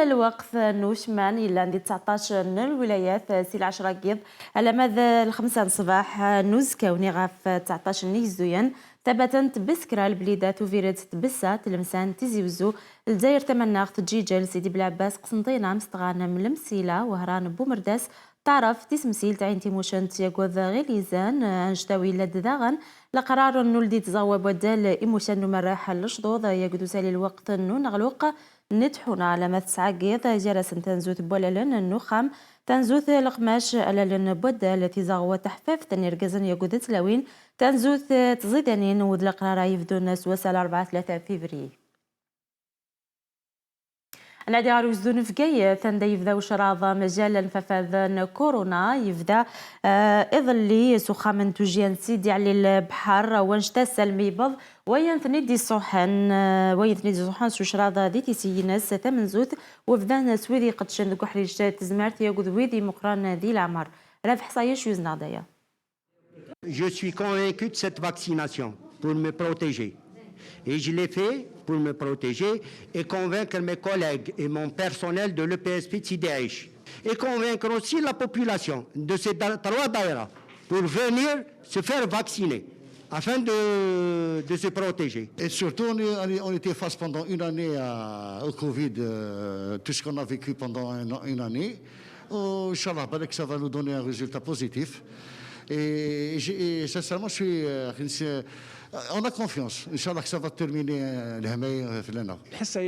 الوقت نوشمان إلى عندي 19 من الولايات سي 10 كيض على مدى الخمسة صباح نوز كوني غاف 19 نيزويا ثبتت بسكرة البليدات وفيرت تبسة تلمسان تيزيوزو الجزائر تمناغ تجيجل سيدي بلعباس قسنطينة مستغانة من المسيلة وهران بومرداس تعرف تسمسيل تعين تيموشن تياغوذ غيليزان انشتاوي لدداغن لقرار نولدي تزاوب ودال ايموشن مراحل الشضوض يقدو سالي الوقت نو نغلوق نتحونا على مثسعة قيض جرس تنزوث بولالن النخام تنزوث لقماش ألالن بودا التي زاغوة تحفاف تنيرقزن يقود تلاوين تنزوث تزيدانين وذ القرار يفدون سواسل 4-3 فيفري نادي عروس دون فقاي ثندا يفدا وشراضة مجالا ففاذن كورونا يفدا إظلي سخامن توجيان سيدي على البحر وانشتاس الميبض وينثندي صحن سو شراضة دي تيسيناس ثمن زوث وفدان سويدي قدشن كحريش تزمارت يقود ويدي مقران ذي العمر رافح صايش يوزنا دايا. Je suis convaincu de cette vaccination pour me protéger. Et je l'ai fait pour me protéger et convaincre mes collègues et mon personnel de l'EPSP de Sidaïch. Et convaincre aussi la population de ces trois daïras pour venir se faire vacciner afin de se protéger. Et surtout, on était face pendant une année au Covid, tout ce qu'on a vécu pendant une année. Inch'Allah, que ça va nous donner un résultat positif. Et sincèrement, on a confiance. Inch'Allah que ça va terminer الهماية في لنا. الحصة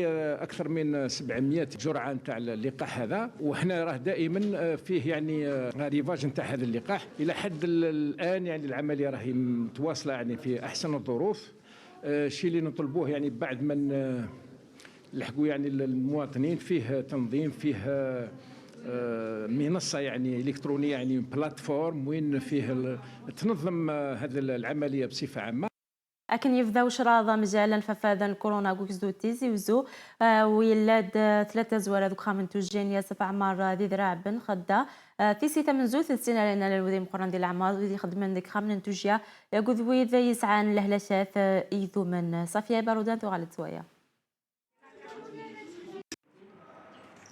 أكثر من 700 جرعة نتاع اللقاح هذا وإحنا راه دائما فيه يعني ريفاج نتاع هذا اللقاح إلى حد الآن يعني العملية راهي متواصلة يعني في أحسن الظروف. الشيء اللي نطلبوه يعني بعد ما نلحقوا يعني المواطنين فيه تنظيم فيه منصة يعني إلكترونية يعني بلاتفورم وين فيه تنظم هذه العملية بصفة عامة. أكن يفداو شراضة مجالا ففاذا كورونا كوكزدو تيزي وزو ويلاد 3 زوار ذوك خامن توجين سبع مرة ذي ذراع بن خدا تيسي ثمن زوث السنة لنا للوذي مقرن ديال الأعمار وذي خدمن ذيك خامن توجيا يقول ويذا يسعان لهلشات إيذو من صافية بارودان تغالت سوايا.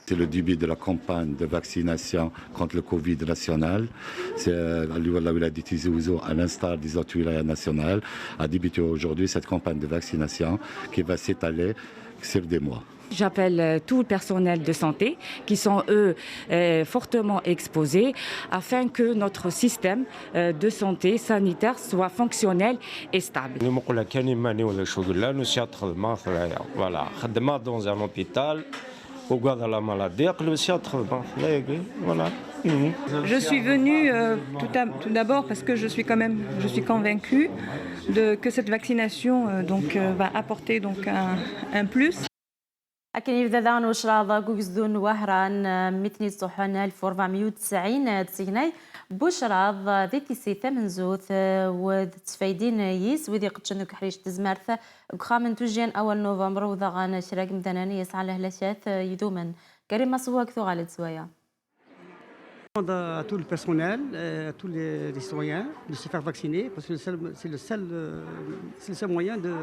C'est le début de la campagne de vaccination contre le Covid national. C'est la wilaya de Tizi Ouzou, à l'instar des autres wilayas nationales, a débuté aujourd'hui cette campagne de vaccination qui va s'étaler sur des mois. J'appelle tout le personnel de santé qui sont eux fortement exposés afin que notre système de santé sanitaire soit fonctionnel et stable. Je suis venue tout d'abord parce que je suis convaincue que cette vaccination va apporter un plus. أكن يبدأ وشراضة جوجزدون وهران متني صحن 1490 تسيناي بوشراض ذي تيسي ثمن زوث وتفايدين يس وذي قدشنو كحريش تزمارث خامن توجين أول نوفمبر وضغان شراك مدناني يسعى لهلاشات يدومن كريم مصوك ثو غالد سوايا. À tout le personnel, à tous les citoyens de se faire vacciner parce que c'est le seul moyen de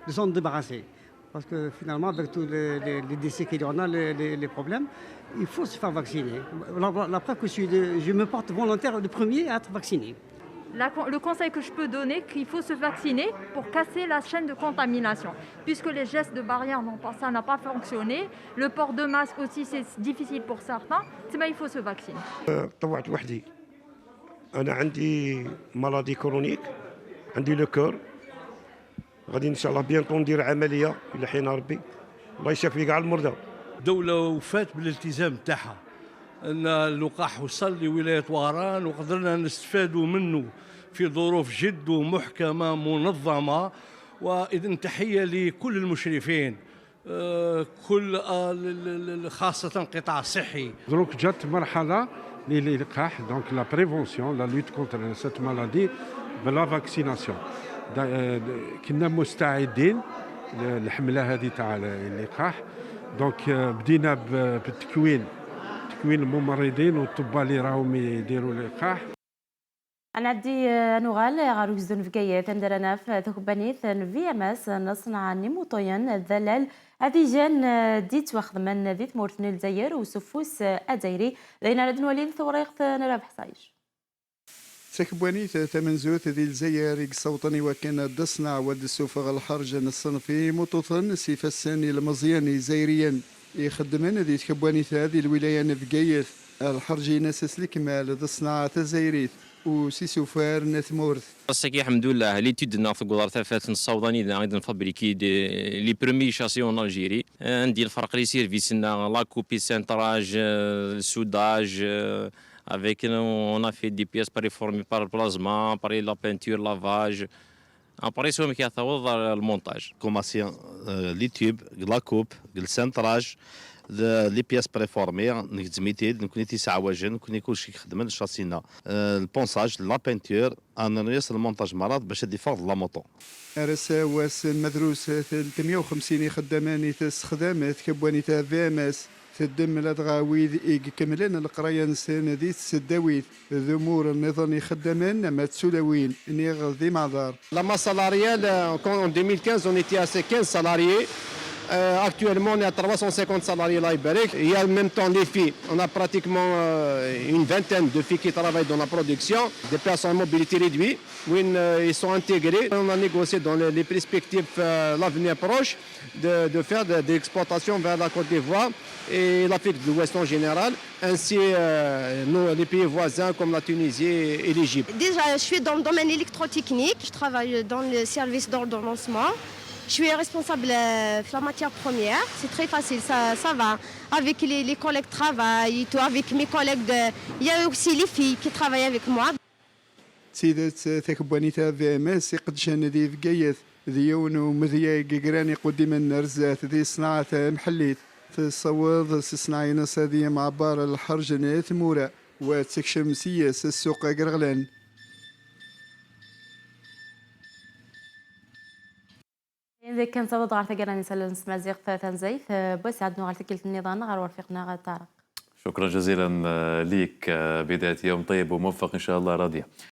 s'en débarrasser. Parce que finalement, avec tous les décès qu'il y en a, les problèmes, il faut se faire vacciner. La preuve que je me porte volontaire le premier à être vacciné. Le conseil que je peux donner, qu'il faut se vacciner pour casser la chaîne de contamination. Puisque les gestes de barrière, ça n'a pas fonctionné. Le port de masque aussi, c'est difficile pour certains. Il faut se vacciner. طوعت وحدي. أنا عندي maladie chronique, عندي le cœur. غادي ان شاء الله بيانتو ندير عمليه الى حين ربي الله يشافي كاع المرضى. الدوله وفات بالالتزام تاعها ان اللقاح وصل لولايه وهران وقدرنا نستفادوا منه في ظروف جد محكمه منظمه. واذا تحيه لكل المشرفين كل خاصه القطاع الصحي. دونك جات مرحله للقاح دونك لا بريفونسيون لا لوت كونتر سيت مالادي بلا فاكسيناسيون. كنا مستعدين للحمله هذه تاع اللقاح دونك بدينا بتكوين الممرضين والطباء اللي راهم يديروا اللقاح. أنا عندي نغال غاروك زون في كاية تندرنا في ثقبانيث في أماس نصنع نيموطوين الذلال أذيجان ديت واخذ من ديت مورتن الجزائر وسفوس أديري لين ردن وليد ثوريق نرابح صايش تكبواني ثمن زوت ذي الجزائر يصوتني وكان دصنع ود السوفغ الحرج الصنفي مطوطن سيف الساني المزياني زيريا يخدمن ذي تكبواني هذه الولاية نفقايث الحرجي ناس الكمال دصنع تزايريث وسيسوفار نثمورث الصحيح الحمد لله ليتود ناخذ قدر ثلاثة الصوضاني إذا أيضا فابريكي لي برومي شاسيون الجيري عندي الفرق اللي يصير في سنة لا كوبي سنتراج السوداج avec on a fait des pièces préformées par le plasma, par la peinture, lavage. Après ça, on a fait le montage. Commencer les tubes, la coupe, le centrage, les pièces préformées, nous connaissons ça وجن نكون كل شيء خدمنا الشاسينا البونساج لا بينتور انا يصل المونتاج مرات باش يدي فوق لا موطو ارسا واس مدروس 350 خداماني تستخدم كبواني تاع فامس تدم الادغاويذ كملين القرايه نسان ذي تسداويث ذمور النظام خدامان ما تسولوين نيغ ذي معذار La masse salariale, en 2015, on était à 15 salariés. Actuellement, on est à 350 salariés là, il y a en même temps les filles. On a pratiquement une vingtaine de filles qui travaillent dans la production, des personnes à mobilité réduite, où ils sont intégrés. On a négocié dans les perspectives l'avenir proche de faire de l'exportation vers la Côte d'Ivoire et l'Afrique de l'Ouest en général, ainsi les pays voisins comme la Tunisie et l'Égypte. Déjà, je suis dans le domaine électrotechnique, je travaille dans le service d'ordonnancement. Je suis responsable de la matière première, c'est très facile, ça va. Avec les collègues de travail, tout, avec mes collègues, il y a aussi les filles qui travaillent avec moi. سيدات ثكبواني تاع فامس يقدشان ذي فقايث ذيون ومذيا قراني قديم النرزات ذي صناعة محليت في الصواب صناعي ناس هذه مع بار الحرج ثمورة وتكشم سياس السوق قرغلان إذا كان صوت غير ثقراني سلم سمازيغ ثانزيث بوسعد نغال ثكلت النظام غير ورفيقنا غير طارق. شكرا جزيلا ليك بداية يوم طيب وموفق إن شاء الله راضية.